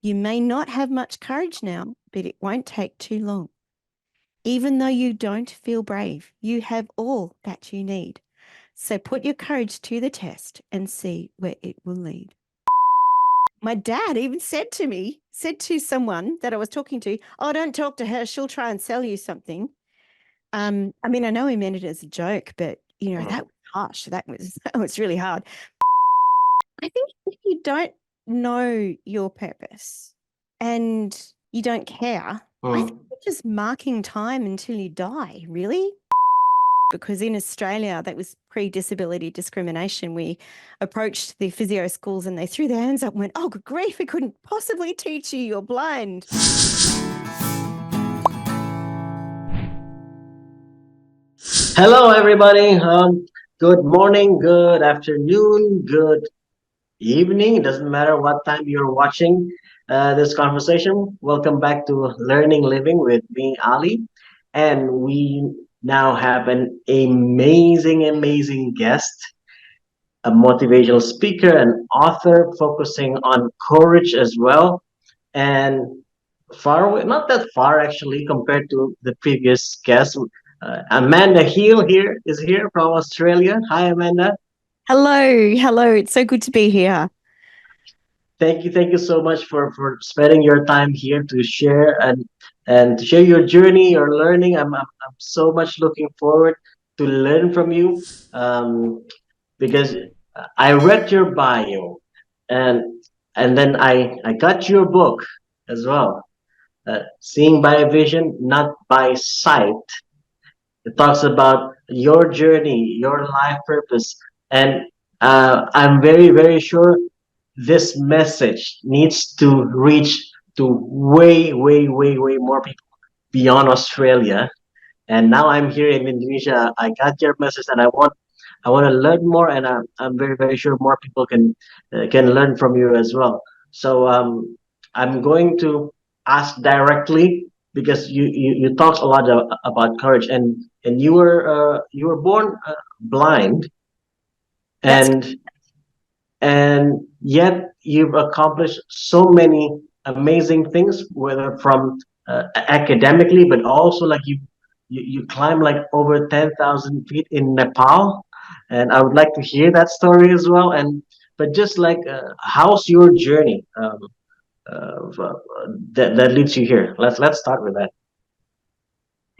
You may not have much courage now, but it won't take too long. Even though you don't feel brave, you have all that you need. So put your courage to the test and see where it will lead. My dad even said to someone that I was talking to, oh, don't talk to her. She'll try and sell you something. I mean, I know he meant it as a joke, but that was harsh. That was really hard. I think if you don't know your purpose and you don't care, I think you're just marking time until you die, really. Because in Australia, that was pre-disability discrimination. We approached the physio schools and they threw their hands up and went, oh, good grief, we couldn't possibly teach you. You're blind. Hello, everybody. Good morning, good afternoon, good evening. It doesn't matter what time you're watching this conversation. Welcome back to Learning Living with me, Ali. And we now have an amazing guest, a motivational speaker, an author focusing on courage as well. And far away, not that far actually compared to the previous guest. Amanda Heel is here from Australia. Hi, Amanda. Hello. It's so good to be here. Thank you so much for spending your time here to share and to share your journey, your learning. I'm so much looking forward to learn from you, because I read your bio and then I got your book as well. Seeing by vision, not by sight. It talks about your journey, your life purpose, and I'm very sure this message needs to reach to way more people beyond Australia. And now I'm here in Indonesia. I got your message, and I want to learn more, and I'm very sure more people can learn from you as well. So I'm going to ask directly because you talk a lot about courage, and you were born blind, That's and yet you've accomplished so many amazing things, whether from academically, but also like you climb like over 10,000 feet in Nepal, and I would like to hear that story as well. And but just like how's your journey that leads you here? Let's start with that.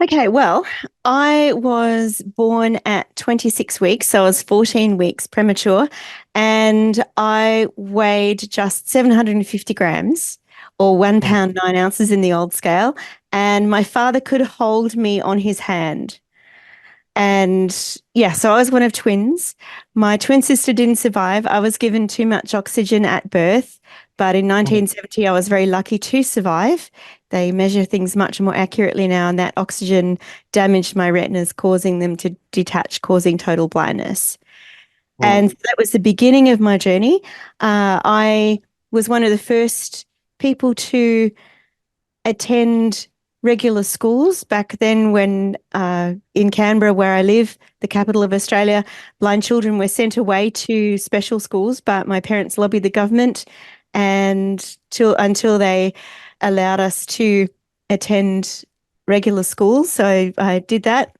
okay. Well, I was born at 26 weeks, so I was 14 weeks premature, and I weighed just 750 grams or 1 pound 9 ounces in the old scale. And my father could hold me on his hand. And yeah, so I was one of twins. My twin sister didn't survive. I was given too much oxygen at birth, but in 1970, I was very lucky to survive. They measure things much more accurately now, and that oxygen damaged my retinas, causing them to detach, causing total blindness. And that was the beginning of my journey. I was one of the first people to attend regular schools back then when in Canberra, where I live, the capital of Australia, blind children were sent away to special schools, but my parents lobbied the government and until they allowed us to attend regular schools. So I did that.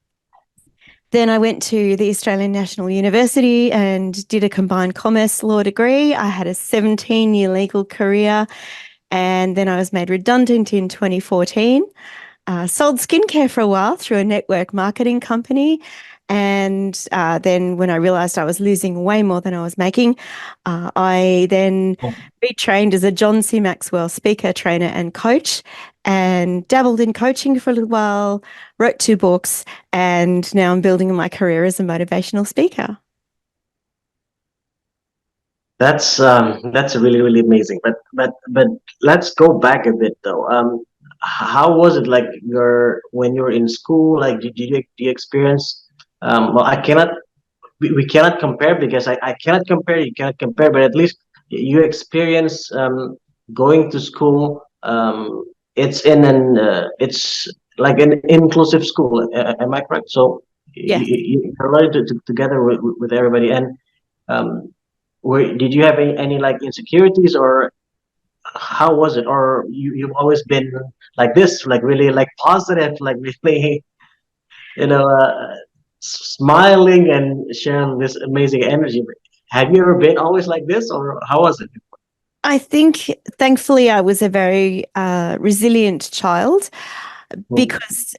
Then I went to the Australian National University and did a combined commerce law degree. I had a 17-year legal career, and then I was made redundant in 2014. Sold skincare for a while through a network marketing company. And then when I realized I was losing way more than I was making, I then retrained as a John C. Maxwell speaker, trainer, and coach, and dabbled in coaching for a little while, wrote 2 books, and now I'm building my career as a motivational speaker. That's really amazing. But let's go back a bit though. How was it like when you were in school? Like did you experience? Well, I cannot. We cannot compare because I cannot compare. You cannot compare. But at least you experience going to school. It's in an it's like an inclusive school. Am I correct? So Yes. you're learning together with everybody. And um, did you have any like insecurities, or how was it? Or you've always been like this, like really like positive, like really, you know, smiling and sharing this amazing energy. Have you ever been always like this, or how was it? I think, thankfully, I was a very resilient child Mm. because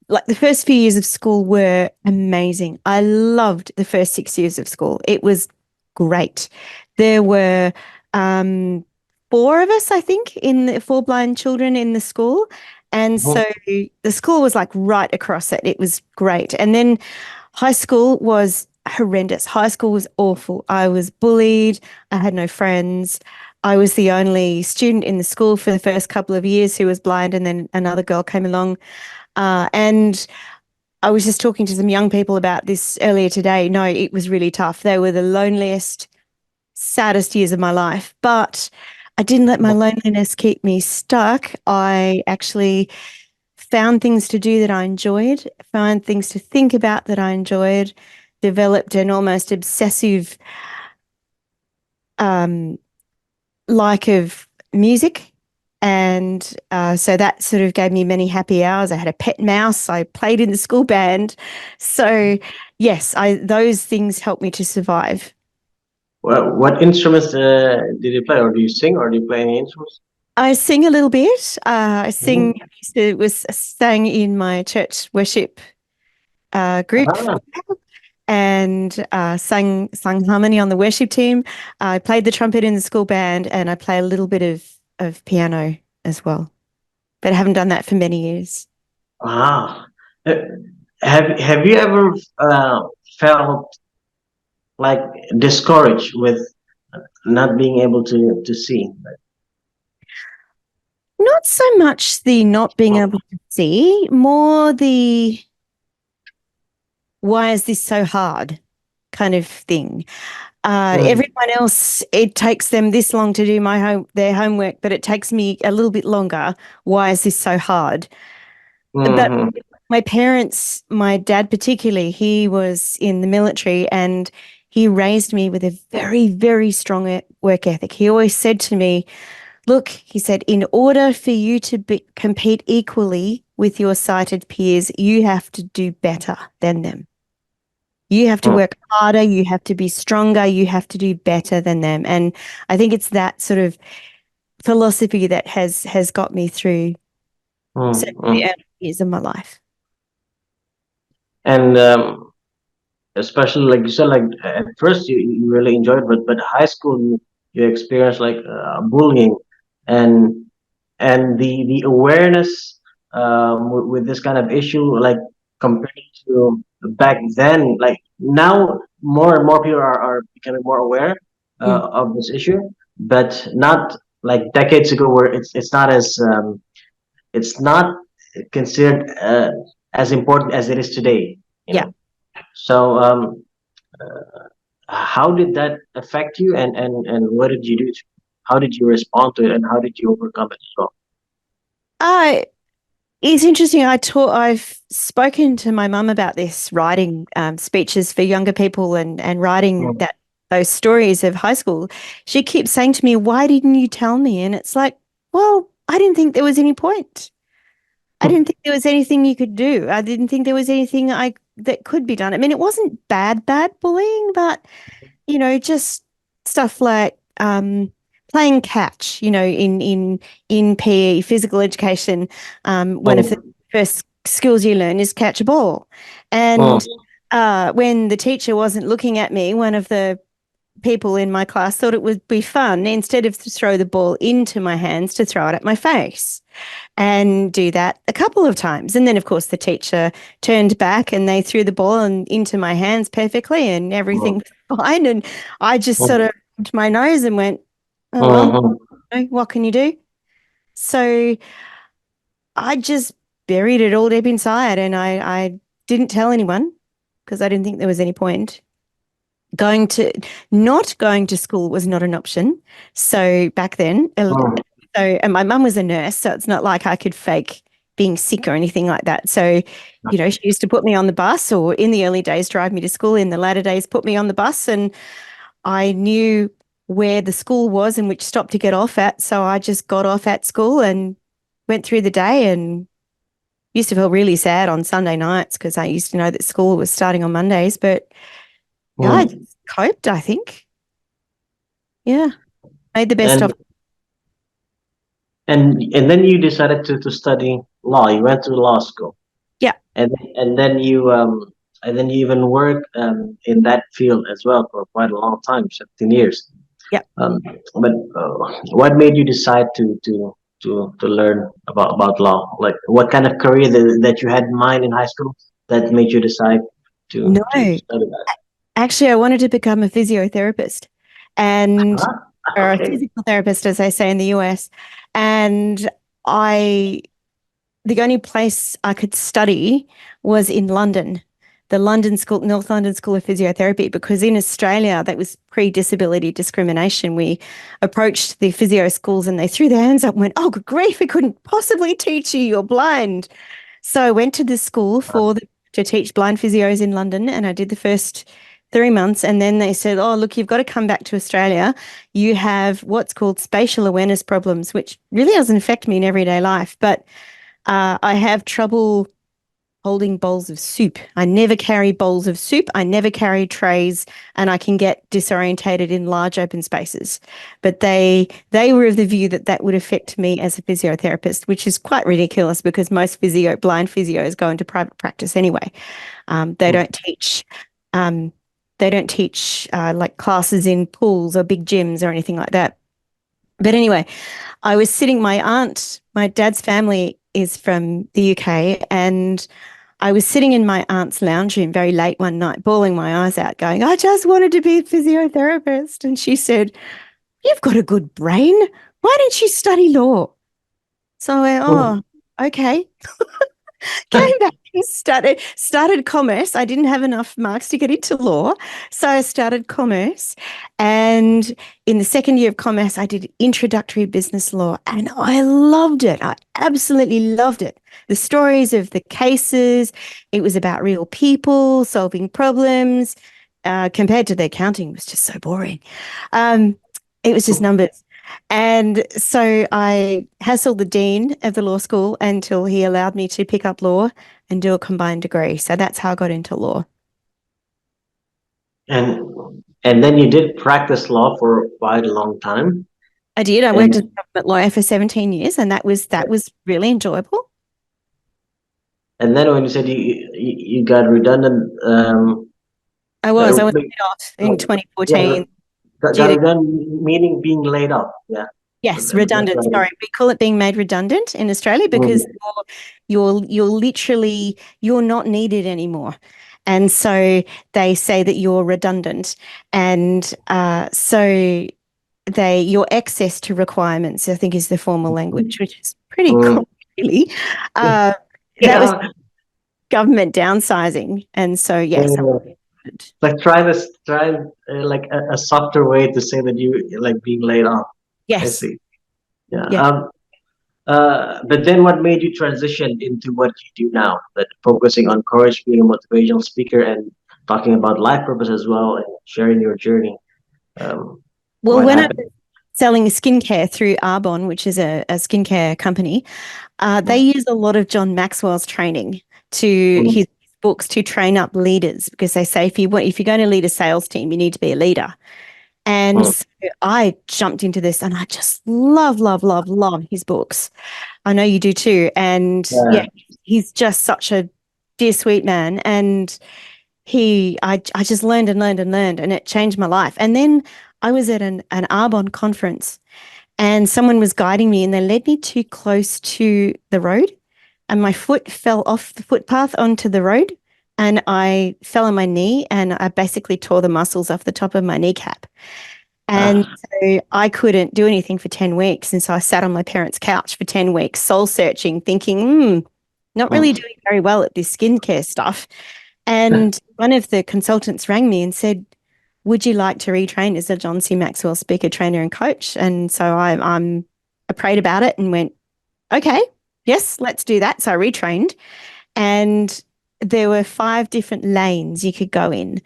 like the first few years of school were amazing. I loved the first 6 years of school. It was great. There were um, four of us, I think, in the four blind children in the school. And so Mhm. the school was like right across it. It was great. And then high school was horrendous. High school was awful. I was bullied. I had no friends. I was the only student in the school for the first couple of years who was blind, and then another girl came along. And I was just talking to some young people about this earlier today. No, it was really tough. They were the loneliest, saddest years of my life. But I didn't let my loneliness keep me stuck. I actually found things to do that I enjoyed, found things to think about that I enjoyed, developed an almost obsessive um, like of music. And so that sort of gave me many happy hours. I had a pet mouse. I played in the school band. So yes, I those things helped me to survive. Well, what instruments did you play, or do you sing, or do you play any instruments? I sing a little bit. I sing. Mhm. I used to was sang in my church worship group Ah, and sang harmony on the worship team. I played the trumpet in the school band, and I play a little bit of piano as well. But I haven't done that for many years. ah. Uh, have you ever felt like discouraged with not being able to see? Not so much the not being able to see, more the why is this so hard kind of thing. Mm, Everyone else, it takes them this long to do their homework, but it takes me a little bit longer. Why is this so hard? But mhm, my parents, my dad particularly, he was in the military and he raised me with a very, very strong work ethic. He always said to me, look, he said, in order for you to compete equally with your sighted peers, you have to do better than them. You have to mm, work harder, you have to be stronger, you have to do better than them. And I think it's that sort of philosophy that has got me through mm, certainly the mm. early years of my life. And especially like you said, like at first you really enjoyed, but high school you experienced like bullying and the awareness with this kind of issue, like compared to back then, like now more and more people are becoming more aware Mm, of this issue, but not like decades ago where it's not as it's not considered as important as it is today, you yeah. know. So how did that affect you, and what did you do how did you respond to it, and how did you overcome it as well? I It's interesting. I've spoken to my mum about this, writing speeches for younger people and writing Mm, those stories of high school. She keeps saying to me, "Why didn't you tell me?" And it's like, well, I didn't think there was any point. I didn't think there was anything you could do. I didn't think there was anything I that could be done. I mean, it wasn't bad bullying, but just stuff like playing catch, in PE, physical education. One of the mm, first skills you learn is catch a ball. mm, And when the teacher wasn't looking at me, one of the people in my class thought it would be fun instead of to throw the ball into my hands to throw it at my face and do that a couple of times. And then, of course, the teacher turned back and they threw the ball into my hands perfectly and everything was fine. And I just sort mm, of rubbed my nose and went, oh, well, mm, what can you do? So I just buried it all deep inside and I didn't tell anyone because I didn't think there was any point. Going to Not going to school was not an option. So back then, mm, and my mum was a nurse, so it's not like I could fake being sick or anything like that. So, she used to put me on the bus, or in the early days, drive me to school. In the latter days, put me on the bus, and I knew where the school was and which stop to get off at. So I just got off at school and went through the day and used to feel really sad on Sunday nights because I used to know that school was starting on Mondays. But yeah, I Hmm. just coped, I think. Yeah, made the best of And it. and then you decided to study law. You went to law school, Yeah, and then you even worked in that field as well for quite a long time, 17 years. yeah. But what made you decide to learn about law? Like, what kind of career that you had in mind in high school that made you decide No, to study that? actually, I wanted to become a physiotherapist and Huh? or a Okay. physical therapist, as they say in the US. And I the only place I could study was in London, the London School, North London School of Physiotherapy, because in Australia, that was pre-disability discrimination. We approached the physio schools and they threw their hands up and went, "Oh, good grief, we couldn't possibly teach you. You're blind." So I went to the school to teach blind physios in London, and I did the first 3 months. And then they said, "Oh, look, you've got to come back to Australia. You have what's called spatial awareness problems, which really doesn't affect me in everyday life, but I have trouble holding bowls of soup. I never carry bowls of soup. I never carry trays, and I can get disorientated in large open spaces. But they were of the view that that would affect me as a physiotherapist, which is quite ridiculous because most blind physios go into private practice anyway. They Hmm. don't teach. Um, they don't teach like classes in pools or big gyms or anything like that. But anyway, I was sitting, my dad's family is from the UK, and I was sitting in my aunt's lounge room very late one night, bawling my eyes out, going, "I just wanted to be a physiotherapist." And she said, "You've got a good brain. Why don't you study law?" So I went, Hmm. "Oh, okay." Came back and started commerce. I didn't have enough marks to get into law, so I started commerce. And in the second year of commerce, I did introductory business law, and I loved it. I absolutely loved it. The stories of the cases, it was about real people solving problems. Compared to the accounting, it was just so boring. Um, it was just numbers. And so I hassled the dean of the law school until he allowed me to pick up law and do a combined degree. So that's how I got into law. And then you did practice law for quite a long time. I did. I worked as And a government lawyer for 17 years, and that was really enjoyable. and then when you said you got redundant, I was wait, laid off in oh, yeah, 2014 due got to redundant meaning being laid off. Yeah, yes, that's redundant. what Sorry, we call it being made redundant in Australia because mm, you're literally you're not needed anymore. And so they say that you're redundant. And so your access to requirements, I think, is the formal language, which is pretty mm. cool, really. Uh, that was Yeah, government downsizing. And so, yes, yeah. Like try like a softer way to say that you like being laid off. I yes, see. Yeah. yeah. But then what made you transition into what you do now? That focusing on courage, being a motivational speaker, and talking about life purpose as well, and sharing your journey. Well, What when I happened? was selling skincare through Arbonne, which is a skincare company, they Mm, use a lot of John Maxwell's training to mm, his books to train up leaders because they say if you're going to lead a sales team, you need to be a leader. And mm. so I jumped into this and I just love, love, love, love his books. I know you do too. And yeah, Yeah. he's just such a dear, sweet man. And I just learned and learned and learned, and it changed my life. And then I was at an Arbonne conference, and someone was guiding me, and they led me too close to the road, and my foot fell off the footpath onto the road, and I fell on my knee, and I basically tore the muscles off the top of my kneecap. And Ah, so I couldn't do anything for 10 weeks. And so I sat on my parents' couch for 10 weeks, soul searching, thinking, not really mm. doing very well at this skincare stuff. And one of the consultants rang me and said, "Would you like to retrain as a John C. Maxwell speaker, trainer, and coach?" And so I prayed about it and went, "Okay, yes, let's do that." So I retrained, and there were 5 different lanes you could go in.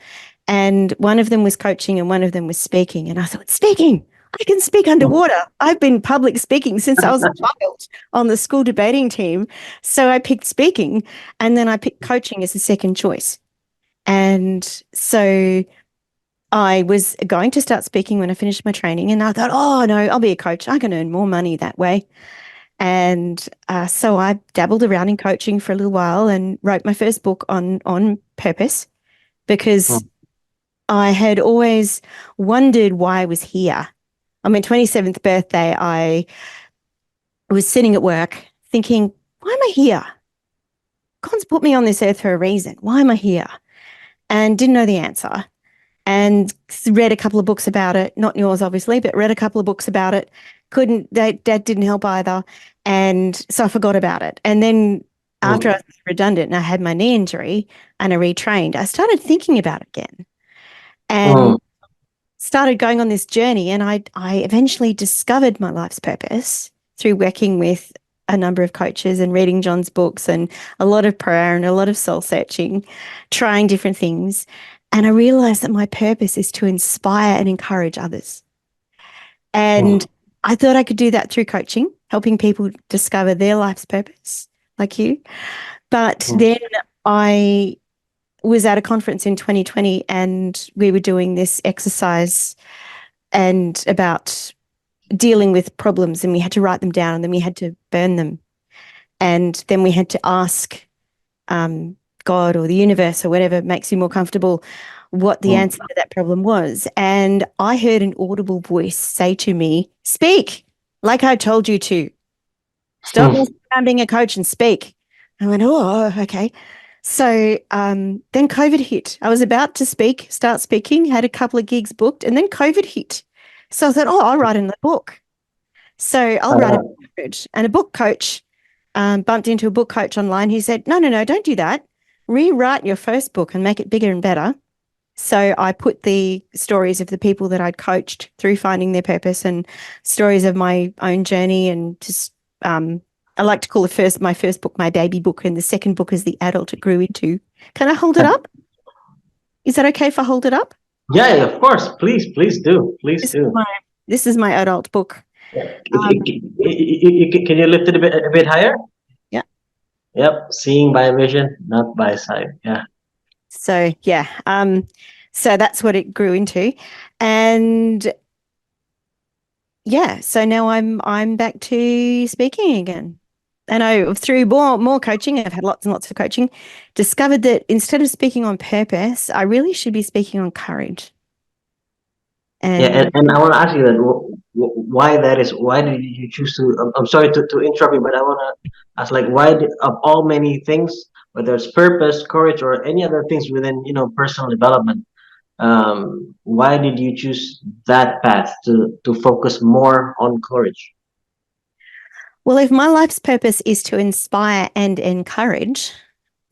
And one of them was coaching and one of them was speaking. And I thought, speaking, I can speak underwater. I've been public speaking since I was a child on the school debating team. So I picked speaking and then I picked coaching as the second choice. And so I was going to start speaking when I finished my training. And I thought, oh, no, I'll be a coach. I can earn more money that way. And so I dabbled around in coaching for a little while and wrote my first book on purpose because I had always wondered why I was here. On my 27th birthday, I was sitting at work thinking, why am I here? God's put me on this earth for a reason. Why am I here? And didn't know the answer. And read a couple of books about it, not yours, obviously, but read a couple of books about it. That didn't help either. And so I forgot about it. And then after I was redundant and I had my knee injury and I retrained, I started thinking about it again and started going on this journey. And I eventually discovered my life's purpose through working with a number of coaches and reading John's books and a lot of prayer and a lot of soul searching, trying different things. And I realized that my purpose is to inspire and encourage others. And I thought I could do that through coaching, helping people discover their life's purpose, like you. But then I was at a conference in 2020 and we were doing this exercise and about dealing with problems, and we had to write them down and then we had to burn them. And then we had to ask God or the universe or whatever makes you more comfortable what the answer to that problem was. And I heard an audible voice say to me, speak like I told you to. Stop messing around being a coach and speak. I went, oh, okay. So then COVID hit. I was about to start speaking, had a couple of gigs booked, and then COVID hit. So I thought, oh, I'll write in the book. So I'll write a book coach. And a book coach bumped into a book coach online. He said, no, don't do that. Rewrite your first book and make it bigger and better. So I put the stories of the people that I'd coached through finding their purpose and stories of my own journey and just I like to call my first book my baby book, and the second book is the adult it grew into. Can I hold it up? Is that okay if I hold it up? Yeah, of course. Please do. Please do. This is my adult book. Can you lift it a bit higher? Yeah. Yep. Seeing by vision, not by sight. Yeah. So yeah. So that's what it grew into. And yeah, so now I'm back to speaking again. And I, through more coaching, I've had lots and lots of coaching, discovered that instead of speaking on purpose, I really should be speaking on courage. And I want to ask you that why that is. Why did you choose to? I'm sorry to interrupt you, but I want to ask, like, why of all many things, whether it's purpose, courage, or any other things within personal development, why did you choose that path to focus more on courage? Well, if my life's purpose is to inspire and encourage,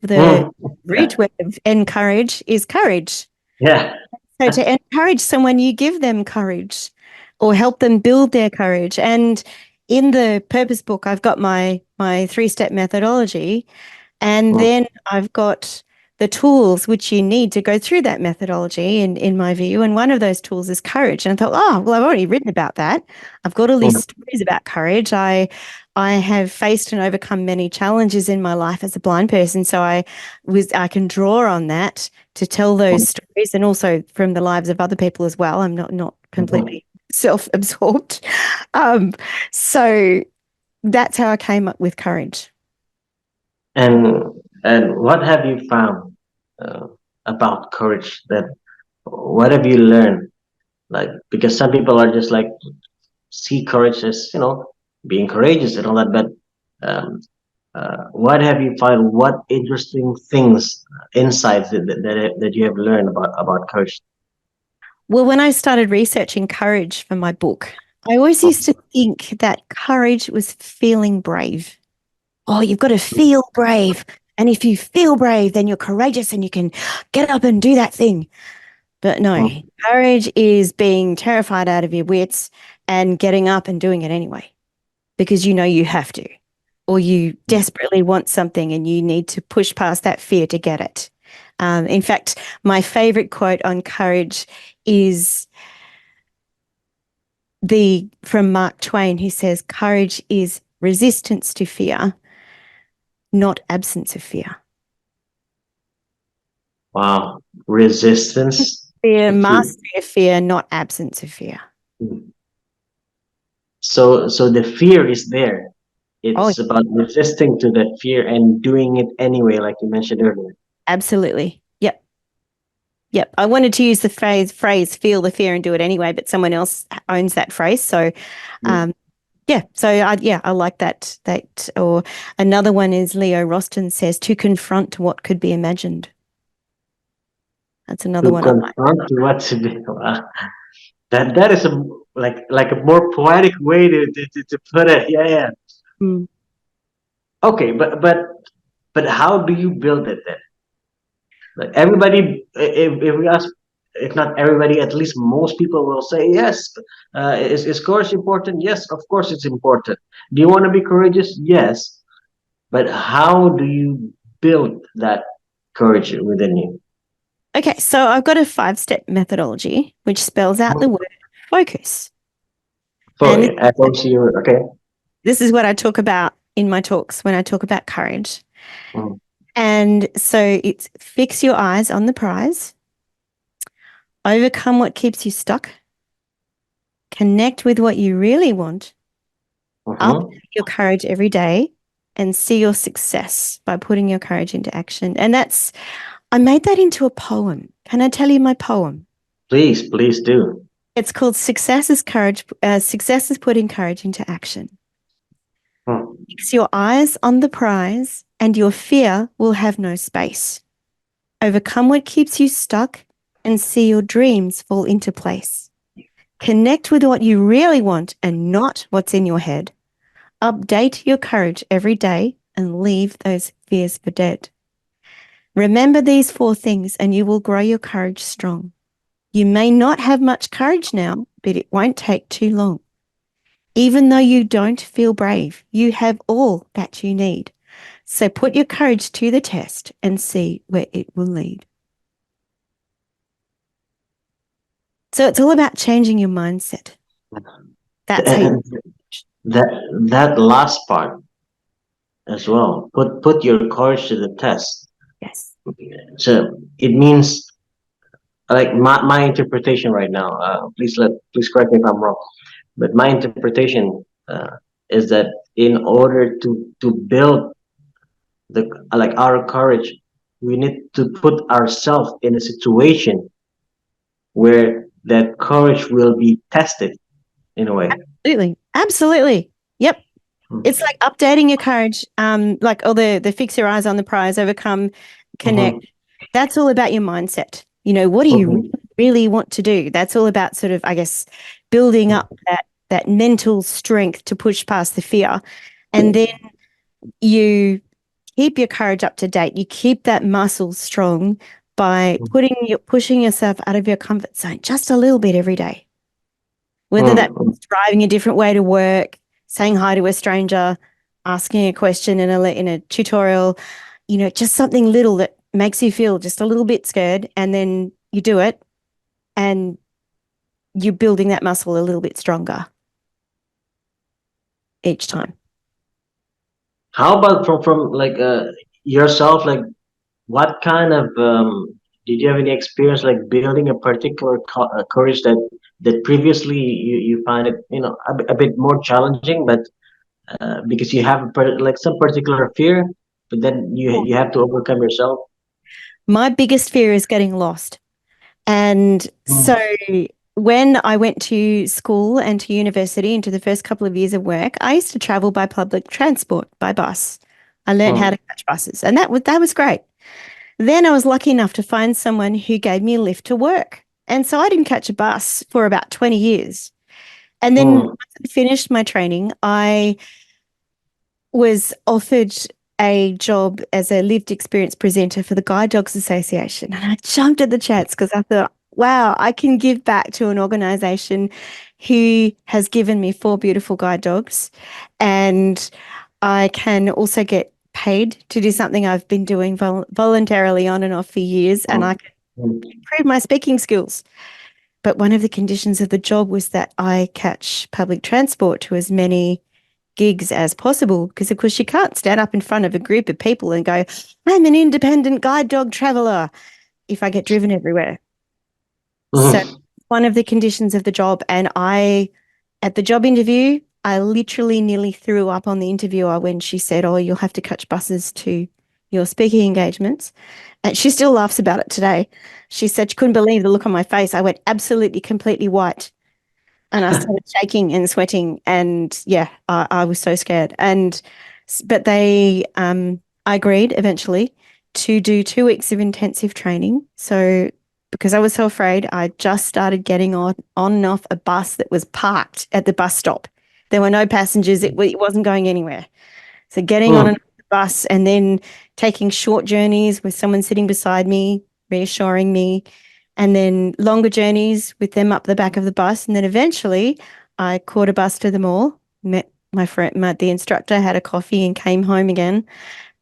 the root word of encourage is courage. Yeah. So to encourage someone, you give them courage or help them build their courage. And in the purpose book, I've got my 3-step methodology, and then I've got the tools which you need to go through that methodology in my view. And one of those tools is courage. And I thought, oh, well, I've already written about that. I've got all these stories about courage. I have faced and overcome many challenges in my life as a blind person. So I can draw on that to tell those stories, and also from the lives of other people as well. I'm not completely self-absorbed. So that's how I came up with courage. And what have you found uh, about courage? That what have you learned? Like, because some people are just like see courage as being courageous and all that, but what have you found? What interesting things, insights that you have learned about courage? Well, when I started researching courage for my book, I always used to think that courage was feeling brave. Oh, you've got to feel brave. And if you feel brave, then you're courageous and you can get up and do that thing. But no, courage is being terrified out of your wits and getting up and doing it anyway, because you know you have to, or you desperately want something and you need to push past that fear to get it. In fact, my favorite quote on courage is the from Mark Twain, who says, "Courage is resistance to fear, not absence of fear." Wow. Resistance Fear, to. mastery of fear, not absence of fear. So the fear is there. Oh, It's about resisting to that fear and doing it anyway, like you mentioned earlier. absolutely. Yep. Yep. I wanted to use the phrase feel the fear and do it anyway, but someone else owns that phrase. So Mm. yeah, so I like that. Or another one is Leo Roston says to confront what could be imagined. That's another To one I like. confront what to do. That is a like a more poetic way to put it. Yeah, yeah. Mm. Okay, but how do you build it then? Like everybody, if we ask, if not everybody, at least most people will say yes. Is courage important? Yes, of course it's important. Do you want to be courageous? Yes, but how do you build that courage within you? Okay, so I've got a 5-step methodology which spells out the word focus. For And FOC, okay. this is what I talk about in my talks when I talk about courage. Mm. And so it's fix your eyes on the prize, overcome what keeps you stuck, connect with what you really want, up Mhm. your courage every day, and see your success by putting your courage into action. And I made that into a poem. Can I tell you my poem? Please do. It's called Success is Courage. Success is putting courage into action. Mm. Fix your eyes on the prize, and your fear will have no space. Overcome what keeps you stuck, and see your dreams fall into place. Connect with what you really want and not what's in your head. Update your courage every day and leave those fears for dead. Remember these 4 things, and you will grow your courage strong. You may not have much courage now, but it won't take too long. Even though you don't feel brave, you have all that you need. So put your courage to the test and see where it will lead. So it's all about changing your mindset. That's how you. And that that last part as well. Put your courage to the test. Yes. So it means like my interpretation right now. Please correct me if I'm wrong. But my interpretation is that in order to build the like our courage, we need to put ourselves in a situation where that courage will be tested in a way. Absolutely. Absolutely. Yep. It's Mm-hmm. like updating your courage, like all the fix your eyes on the prize, overcome, connect. That's all about your mindset. What do you Mm-hmm. really want to do? That's all about sort of, I guess, building up that mental strength to push past the fear. And then you keep your courage up to date. You keep that muscle strong by pushing yourself out of your comfort zone just a little bit every day. Whether that's Mm-hmm. driving a different way to work, saying hi to a stranger, asking a question in a tutorial, just something little that makes you feel just a little bit scared, and then you do it, and you're building that muscle a little bit stronger each time. How about from like yourself? Like, what kind of did you have any experience like building a particular courage that previously you find it a bit more challenging, but because you have like some particular fear, but then you have to overcome yourself. My biggest fear is getting lost. And so Mm. when I went to school and to university into the first couple of years of work, I used to travel by public transport, by bus. I learned how Mm. to catch buses, and that was great. Then I was lucky enough to find someone who gave me a lift to work. And so I didn't catch a bus for about 20 years. And then once Mm. I finished my training, I was offered a job as a lived experience presenter for the Guide Dogs Association. And I jumped at the chance because I thought, wow, I can give back to an organization who has given me 4 beautiful guide dogs. And I can also get paid to do something I've been doing voluntarily on and off for years, and I Mm, could mm, improve my speaking skills. But one of the conditions of the job was that I catch public transport to as many gigs as possible, because of course you can't stand up in front of a group of people and go, I'm an independent guide dog traveler if I get driven everywhere. So mm, one of the conditions of the job, and at the job interview, I literally nearly threw up on the interviewer when she said, "Oh, you'll have to catch buses to your speaking engagements." And she still laughs about it today. She said she couldn't believe the look on my face. I went absolutely completely white and I started shaking and sweating. And yeah, I was so scared. But I agreed eventually to do 2 weeks of intensive training. So because I was so afraid, I just started getting on and off a bus that was parked at the bus stop. There were no passengers. It wasn't going anywhere. So getting on mm. and off the bus and then taking short journeys with someone sitting beside me, reassuring me, and then longer journeys with them up the back of the bus. And then eventually I caught a bus to the mall, met my friend, the instructor, had a coffee and came home again.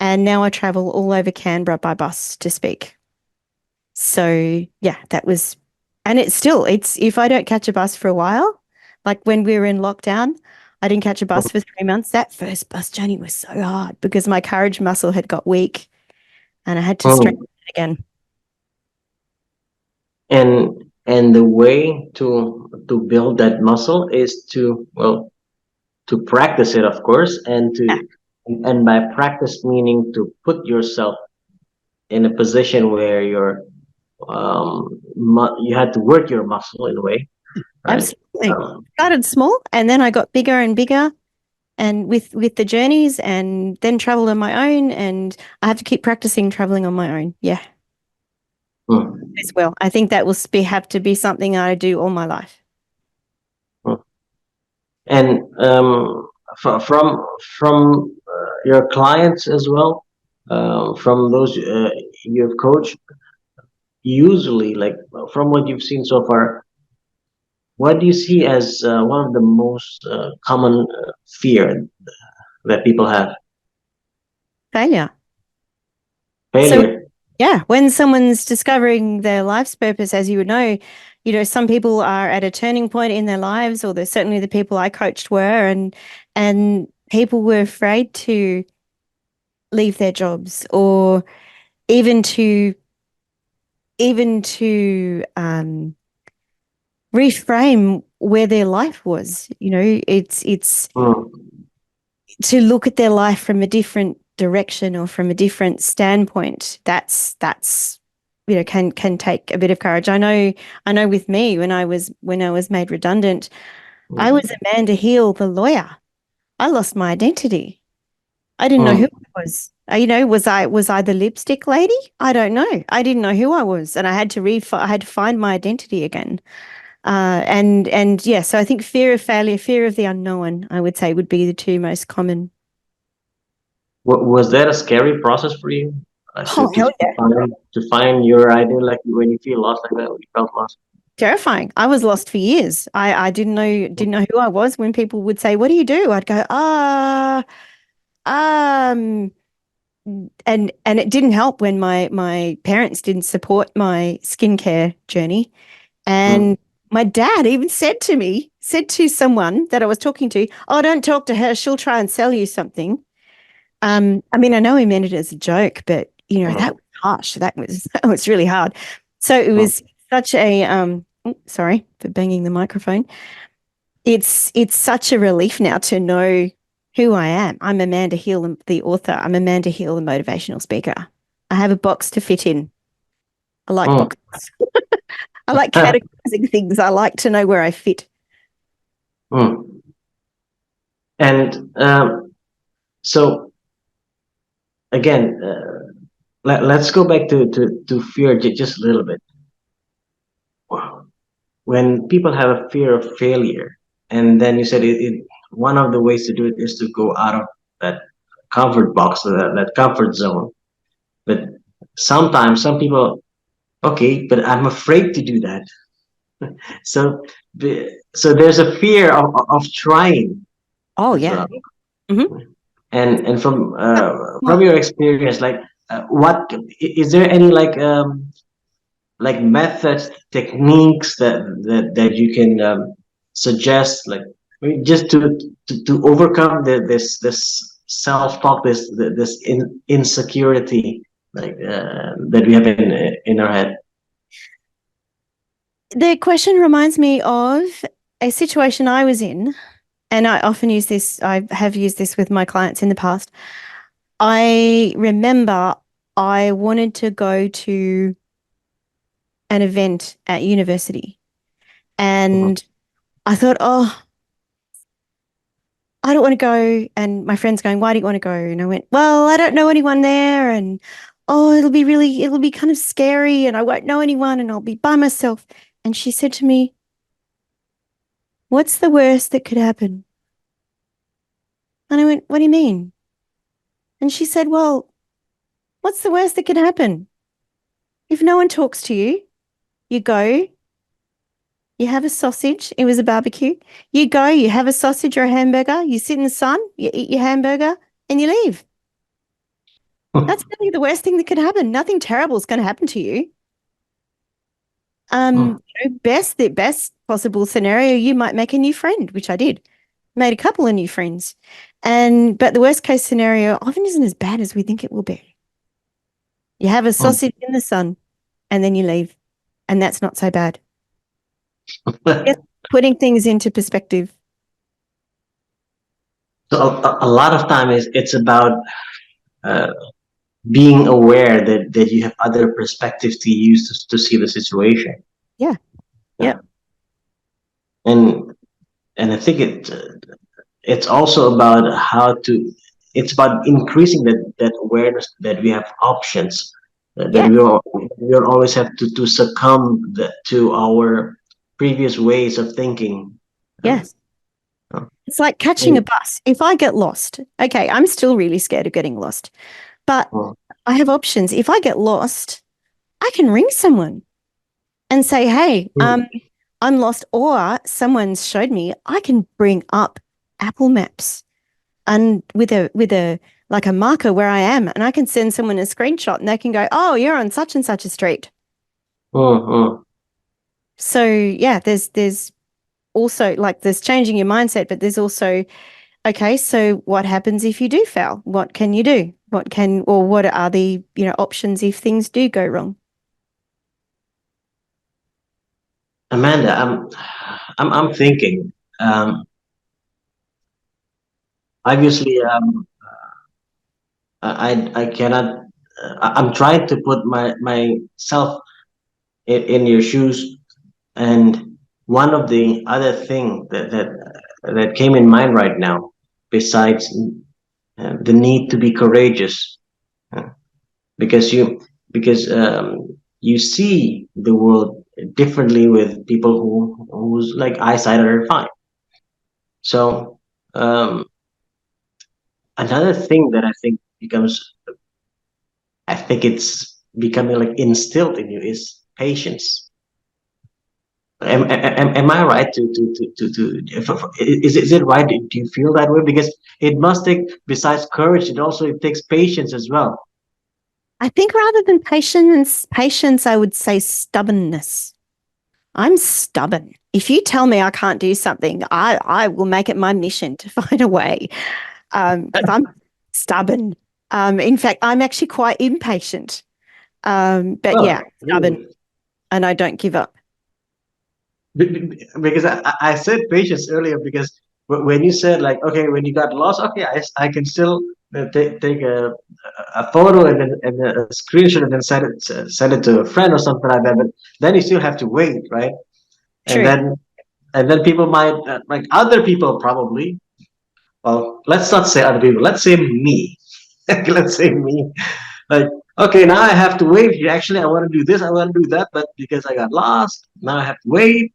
And now I travel all over Canberra by bus to speak. So yeah, and it's if I don't catch a bus for a while, like when we were in lockdown, I didn't catch a bus for 3 months. That first bus journey was so hard because my courage muscle had got weak and I had to strengthen Mm. it again. And the way to build that muscle is to, well, to practice it, of course, Yeah, and by practice meaning to put yourself in a position where you had to work your muscle in a way, right? absolutely. Um, Started small and then I got bigger and bigger and with the journeys and then traveled on my own and I have to keep practicing traveling on my own. Yeah, mm, as well. I think that will have to be something I do all my life. mm. And from your clients as well, from those you've coached, usually, like from what you've seen so far, what do you see as one of the most common fear that people have? Failure. So Failure. yeah, when someone's discovering their life's purpose, as you would know, some people are at a turning point in their lives, or there's certainly the people I coached were, and people were afraid to leave their jobs or even to even to reframe where their life was. It's Mm, to look at their life from a different direction or from a different standpoint. That's can take a bit of courage. I know with me when I was made redundant, I was mm, Amanda Heal, the lawyer. I lost my identity. I didn't know who mm. I was. Was I the lipstick lady? I don't know. I didn't know who I was, and I had to find my identity again. And yeah, so I think fear of failure, fear of the unknown, I would say would be the two most common. Was that a scary process for you? Oh, hell yeah. To find your idea, like when you feel lost like that, when you felt lost. Terrifying. I was lost for years. I didn't know who I was when people would say, "What do you do?" I'd go, um, and it didn't help when my parents didn't support my skincare journey. Mm, And my dad even said to someone that I was talking to, "Oh, don't talk to her. She'll try and sell you something." I mean, I know he meant it as a joke, but mm, that was harsh. That was really hard. So it mm. was such a sorry for banging the microphone. It's such a relief now to know who I am. I'm Amanda Hill, the author. I'm Amanda Hill, the motivational speaker. I have a box to fit in. I like Mm. boxes. I like categorizing things. I like to know where I fit. Mm. And so again, let's go back to fear just a little bit. When people have a fear of failure, and then you said one of the ways to do it is to go out of that comfort box, that comfort zone. But sometimes some people, okay, but I'm afraid to do that. So, so there's a fear of trying Oh as yeah. well. Hmm. And from Well, your experience, like what is there any like methods, techniques that you can suggest, like I mean, just to overcome this self-talk, this insecurity, like that we have in our head. the question reminds me of a situation I was in, and I often use this, I have used this with my clients in the past. I remember I wanted to go to an event at university, Mhm. and I thought, oh, I don't want to go. And my friend's going, why do you want to go? And I went, well, I don't know anyone there. And oh, it'll be kind of scary. And I won't know anyone and I'll be by myself. And she said to me, what's the worst that could happen? And I went, what do you mean? And she said, well, what's the worst that could happen? If no one talks to you, you go, you have a sausage. It was a barbecue. You go, you have a sausage or a hamburger. You sit in the sun, you eat your hamburger, and you leave. That's really the worst thing that could happen. Nothing terrible is going to happen to you. The best possible scenario, you might make a new friend, which I did. Made a couple of new friends. But the worst case scenario often isn't as bad as we think it will be. You have a sausage in the sun and then you leave. And that's not so bad. Just putting things into perspective. So a lot of time is it's about uh, being aware that you have other perspectives to use to see the situation. Yeah. Yeah. Yep. and and I think it's also about how to it's about increasing that awareness that we have options, that Yeah. we don't always have to succumb to our previous ways of thinking. Um, Yes. uh, It's like catching a and- bus. If I get lost, okay, I'm still really scared of getting lost, but uh, I have options. If I get lost, I can ring someone and say, hey, I'm lost, or someone's showed me I can bring up Apple Maps and with a like a marker where I am, and I can send someone a screenshot and they can go, oh, you're on such and such a street. uh, So yeah, there's also like there's changing your mindset, but there's also, okay, so what happens if you do fail? What can you do? What are the, options if things do go wrong? Amanda, I'm thinking. Obviously, I cannot. I'm trying to put myself in your shoes. And one of the other thing that came in mind right now, besides the need to be courageous, uh, because you see the world differently with people whose like eyesight are fine. So um, another thing that I think it's becoming like instilled in you is patience. Am I right is it right? Do you feel that way? Because it must take, besides courage, it takes patience as well. I think rather than patience, I would say stubbornness. I'm stubborn. If you tell me I can't do something, I will make it my mission to find a way. Because I'm stubborn. In fact, I'm actually quite impatient. But yeah, Well, stubborn, really, and I don't give up. because I said patience earlier because when you said like, okay, when you got lost, okay, I can still take a photo and a screenshot and then send it to a friend or something like that. But then you still have to wait, right? And True. then people might like other people probably. Well, let's not say other people. Let's say me. Let's say me. Like, okay, now I have to wait. Actually, I want to do this. I want to do that, but because I got lost, now I have to wait.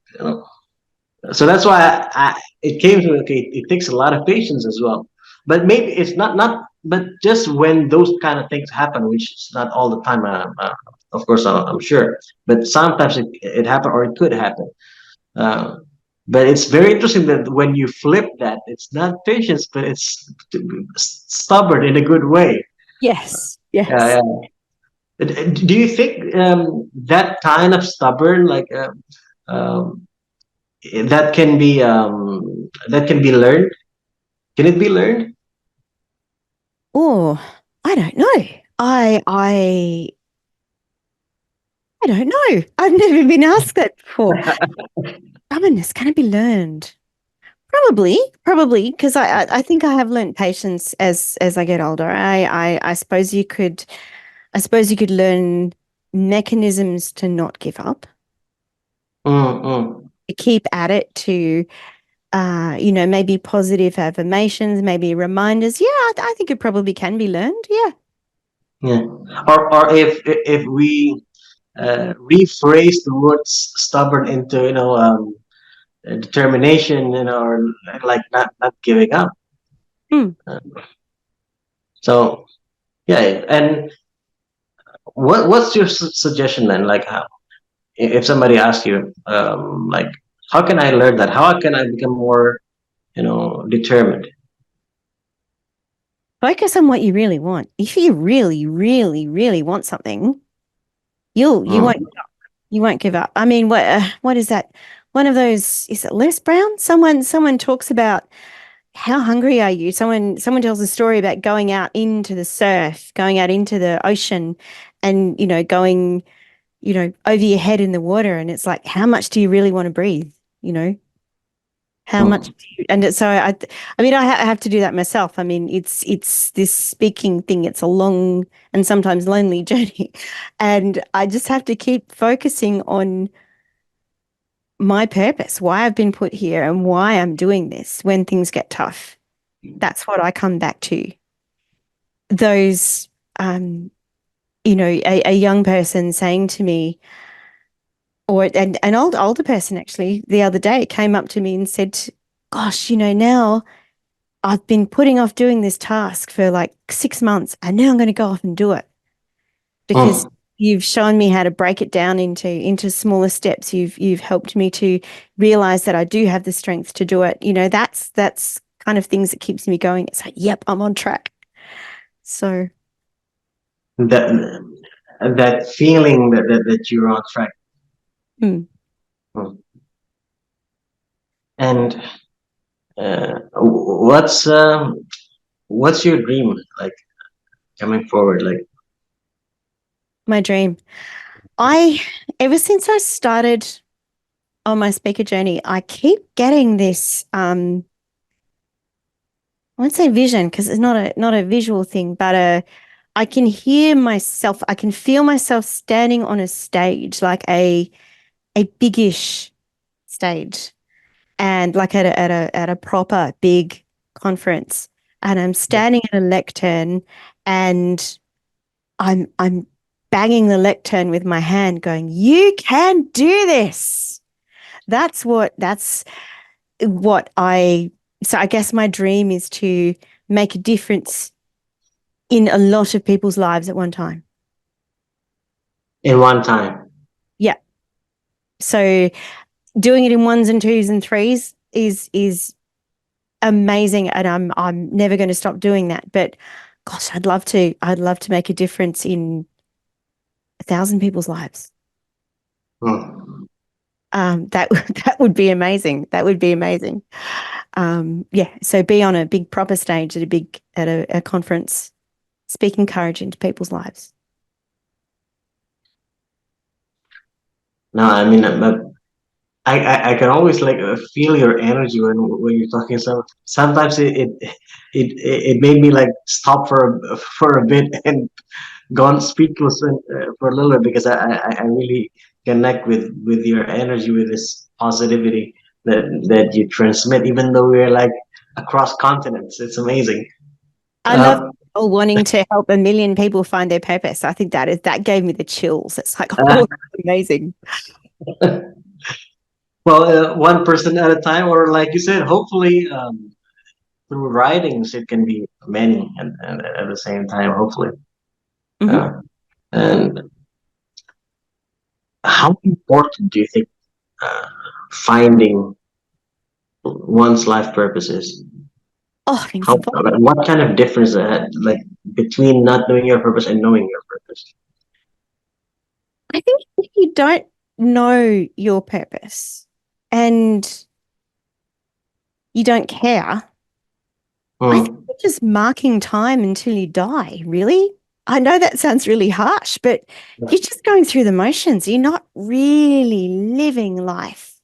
So that's why it came to okay. It takes a lot of patience as well. But maybe it's not. But just when those kind of things happen, which is not all the time. Of course, I'm sure. But sometimes it happen or it could happen. Uh, But it's very interesting that when you flip that, it's not patience, but it's stubborn in a good way. Yes, Yeah, yes. yeah. Do you think that kind of stubborn, like um, that can be learned? Can it be learned? Oh, I don't know. I I I don't know. I've never been asked that before. Stubbornness, can it be learned? Probably, because I think I have learned patience as I get older. I suppose you could learn mechanisms to not give up, Mm, mm. to keep at it, to maybe positive affirmations, maybe reminders. Yeah, I think it probably can be learned. Yeah. Yeah. Or if we rephrase the word stubborn into determination, or like not giving up. Hmm. So yeah, and what's your suggestion then? Like, how, if somebody asks you, like, how can I learn that? How can I become more, determined? Focus on what you really want. If you really, really, really want something, you won't Mm, you won't give up. I mean, what is that? One of those, is it Les Brown? Someone talks about how hungry are you? Someone tells a story about going out into the surf, going out into the ocean, and going over your head in the water, and it's like, how much do you really want to breathe? You know, how much mm. do you, and so I mean, I have to do that myself. I mean, it's this speaking thing. It's a long and sometimes lonely journey, and I just have to keep focusing on my purpose, why I've been put here, and why I'm doing this when things get tough. That's what I come back to. Those, um, a young person saying to me, or an older person actually, the other day came up to me and said, "Gosh, now I've been putting off doing this task for like 6 months, and now I'm going to go off and do it because Mm. you've shown me how to break it down into smaller steps. You've helped me to realize that I do have the strength to do it. That's kind of things that keeps me going. It's like, yep, I'm on track. So, That that feeling that you're on track. hmm. Mm. And what's your dream like coming forward? Like, My dream. I, ever since I started on my speaker journey, I keep getting this, I won't say vision because it's not a visual thing, but I can hear myself, I can feel myself standing on a stage, like a biggish stage, and like at a proper big conference. And I'm standing at a lectern, and I'm banging the lectern with my hand, going, "You can do this." That's what I, so I guess my dream is to make a difference in a lot of people's lives at one time. in one time. Yeah. So doing it in ones and twos and threes is amazing, and I'm never going to stop doing that. But gosh, I'd love to. I'd love to make a difference in 1,000 people's lives. Mm. That that would be amazing. That would be amazing. Yeah. So be on a big proper stage at a conference, speaking courage into people's lives. No, I mean, I can always like feel your energy when you're talking. So sometimes it made me like stop for a bit and gone speechless for a little bit, because I really connect with your energy, with this positivity that you transmit, even though we're like across continents. It's amazing. I love Uh, people wanting to help a million people find their purpose. I think that gave me the chills. It's like, uh, oh, amazing. well, one person at a time, or like you said, hopefully through writings it can be many, and at the same time, hopefully. Hmm. Uh, and how important do you think uh, finding one's life purpose is? Oh, I think it's How, vital. what kind of difference like between not knowing your purpose and knowing your purpose? I think if you don't know your purpose and you don't care, I think Hmm. you're just marking time until you die, really. I know that sounds really harsh, but you're just going through the motions. You're not really living life.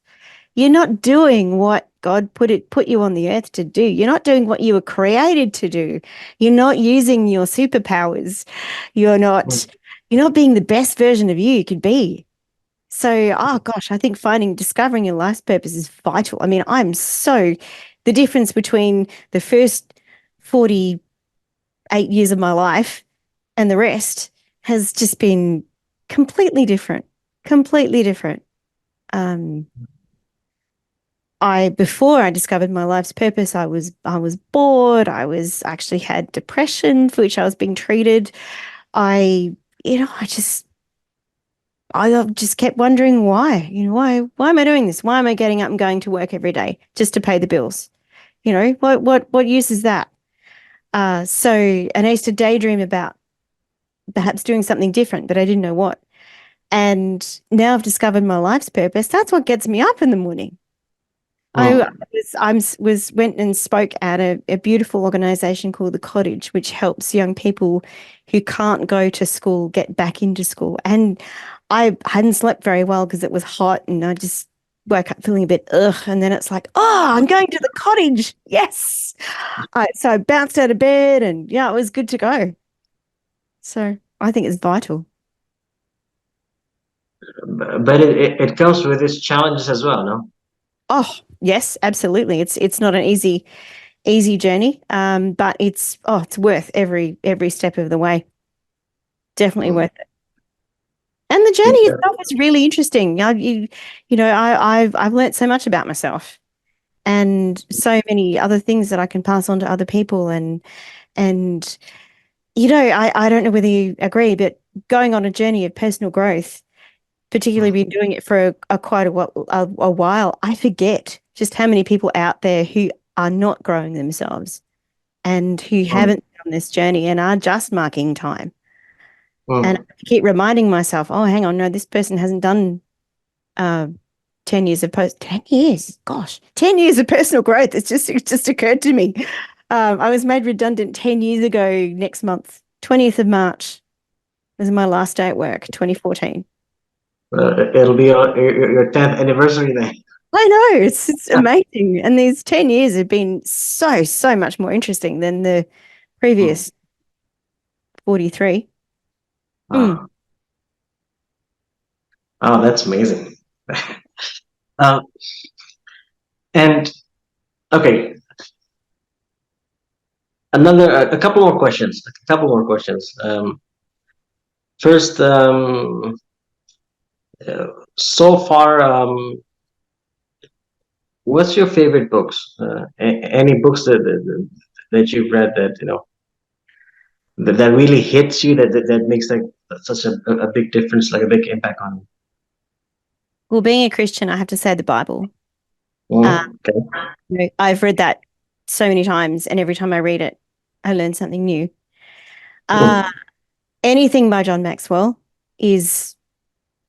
You're not doing what God put you on the earth to do. You're not doing what you were created to do. You're not using your superpowers. You're not you're not being the best version of you could be. So, oh gosh, I think discovering your life's purpose is vital. I mean, the difference between the first 48 years of my life and the rest has just been completely different, completely different. Um, before I discovered my life's purpose, I was bored. I was actually had depression for which I was being treated. I, I just kept wondering why, why am I doing this? Why am I getting up and going to work every day just to pay the bills? What use is that? So, and I used to daydream about perhaps doing something different, but I didn't know what. And now I've discovered my life's purpose. That's what gets me up in the morning. I Hmm. was went and spoke at a beautiful organization called the Cottage, which helps young people who can't go to school get back into school. And I hadn't slept very well because it was hot, and I just woke up feeling a bit ugh. And then it's like, oh, I'm going to the Cottage. Yes. So I bounced out of bed, and yeah, it was good to go. So I think it's vital. But it comes with its challenges as well, no? Oh, yes, absolutely. It's not an easy journey, but it's worth every step of the way. Definitely Hmm. worth it. And the journey Yeah. itself is really interesting. I've learned so much about myself and so many other things that I can pass on to other people. And I don't know whether you agree, but going on a journey of personal growth, particularly been doing it for quite a while, I forget just how many people out there who are not growing themselves and who Hmm. haven't done this journey and are just marking time. And Hmm. I keep reminding myself, oh, hang on, no, this person hasn't done uh, 10 years of 10 years, gosh, 10 years of personal growth. It just occurred to me. I was made redundant 10 years ago next month, 20th of March was my last day at work, 2014. It'll be your 10th anniversary then. I know, it's amazing. And these 10 years have been so much more interesting than the Hmm. previous 43. Mm. Ah, oh, that's amazing. Um, and okay, a couple more questions. A couple more questions. First, so far, what's your favorite books? Any books that you've read that that really hits you that makes like such a big difference, like a big impact on Well, being a Christian, I have to say the Bible. you? Uh, Okay. I've read that so many times, and every time I read it, I learn something new. Uh, Hmm. anything by John Maxwell is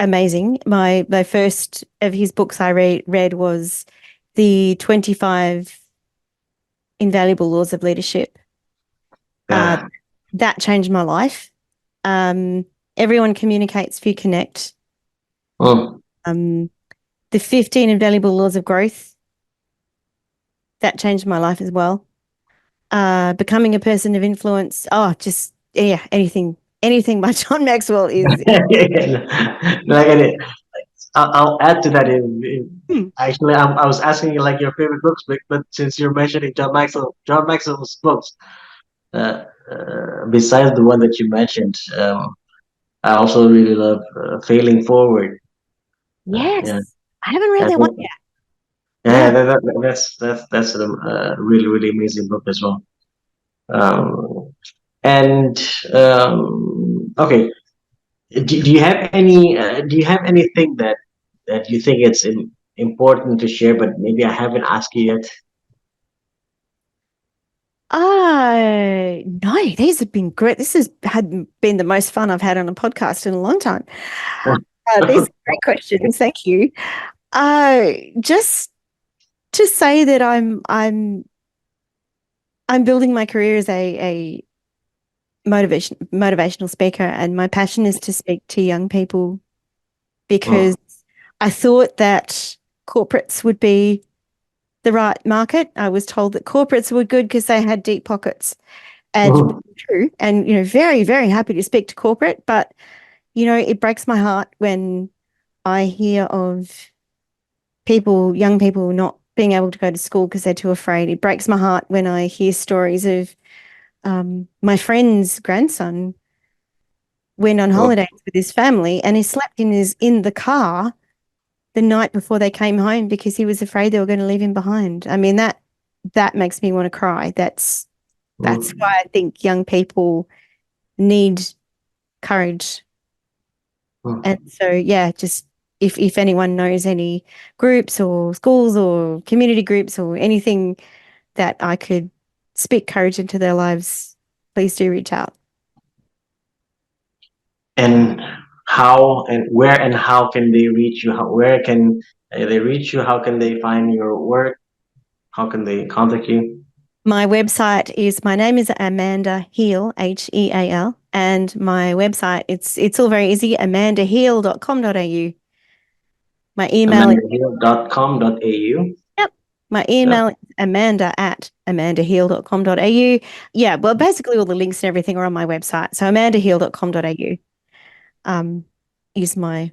amazing. My first of his books I read was the 25 Invaluable Laws of Leadership. Uh, Yeah. that changed my life. Um, everyone communicates if you connect. Hmm. Um, the 15 Invaluable Laws of Growth, that changed my life as well. Becoming a person of influence. Oh, just yeah, anything by John Maxwell is Like, I'll add to that. hmm, Actually, I was asking you like your favorite books, but since you're mentioning John Maxwell's books, besides the one that you mentioned, I also really love Failing Forward. Yeah, yes. I haven't read I that one think, yet. yeah, Yeah. that's a really amazing book as well. Um, and okay, do you have anything that you think it's in? important to share, but maybe I haven't asked you yet? No, these have been great. This has had been the most fun I've had on a podcast in a long time. These are great questions. Thank you. Just to say that I'm building my career as a motivational speaker, and my passion is to speak to young people Mm, because I thought that corporates would be the right market. I was told that corporates were good because they had deep pockets, and mm, true. And very, very happy to speak to corporate, but it breaks my heart when I hear of young people not being able to go to school because they're too afraid. It breaks my heart when I hear stories of my friend's grandson went on mm. holidays with his family and he slept in the car the night before they came home because he was afraid they were going to leave him behind. I mean that makes me want to cry. That's Mm. why I think young people need courage. And Mm. so yeah, just if anyone knows any groups or schools or community groups or anything that I could speak courage into their lives, please do reach out. And how and where and how can they reach you? Where can they reach you? How can they find your work? How can they contact you? My name is Amanda Heal, Heal, and my website, it's all very easy, amandaheal.com.au. My email is, amandahill.com.au. yep, my Yeah. email is amanda@amandaheal.com.au. Yeah, well, basically all the links and everything are on my website. So amandaheal.com.au um, is my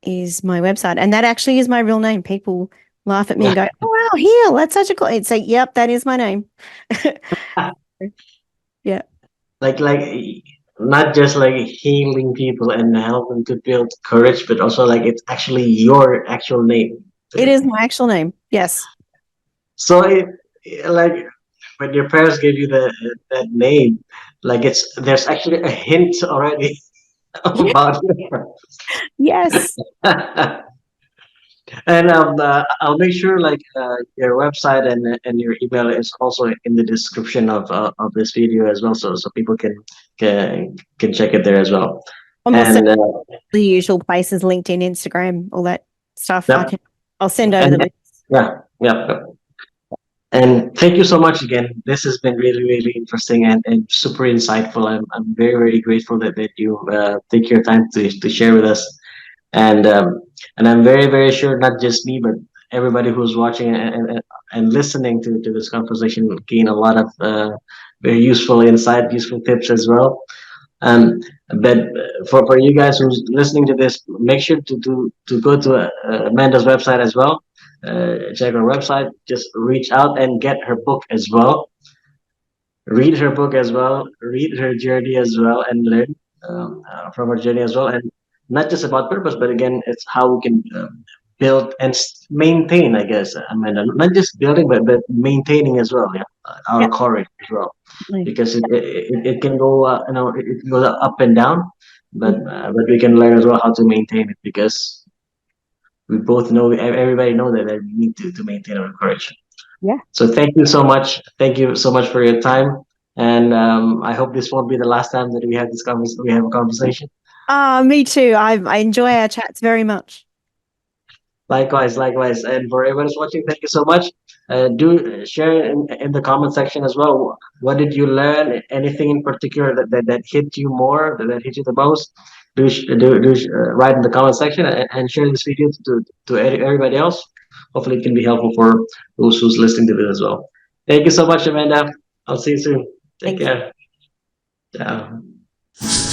website. And that actually is my real name. People laugh at me and go, "Oh wow, Heal, that's such a cool." It's like, yep, that is my name. Yeah. like not just like healing people and helping to build courage, but also like it's actually your actual name. It is my actual name. Yes. So like when your parents gave you that name, like there's actually a hint already Yeah. about you. Yes. And I'll make sure like your website and your email is also in the description of this video as well, so people can check it there as well. And we'll send And the usual places, LinkedIn, Instagram, all that stuff. yeah, I'll send over the and links. yeah, yeah. And thank you so much again. This has been really, really interesting and super insightful. I'm very, very grateful that you take your time to share with us. And and I'm very, very sure not just me, but everybody who's watching and listening to this conversation will gain a lot of very useful insight, useful tips as well. Um, but for you guys who's listening to this, make sure to go to Amanda's website as well. Check her website. Just reach out and get her book as well. Read her book as well. Read her journey as well, and learn from her journey as well. And not just about purpose, but again, it's how we can build and maintain. I guess, Amanda, not just building, but maintaining as well. Yeah, our Yeah. courage as well, Definitely. because it can go it can go up and down, Mm. but we can learn as well how to maintain it, because we both know, everybody know that we need to maintain our courage. Yeah. So thank you so much. Thank you so much for your time. And I hope this won't be the last time that we have a conversation. Me too. I enjoy our chats very much. Likewise, likewise. And for everyone who's watching, thank you so much. Do share in the comment section as well. What did you learn? Anything in particular that hit you more, that hit you the most? Write in the comment section and share this video to everybody else. Hopefully, it can be helpful for those who's listening to this as well. Thank you so much, Amanda. I'll see you soon. Take Thank you. care. Ciao.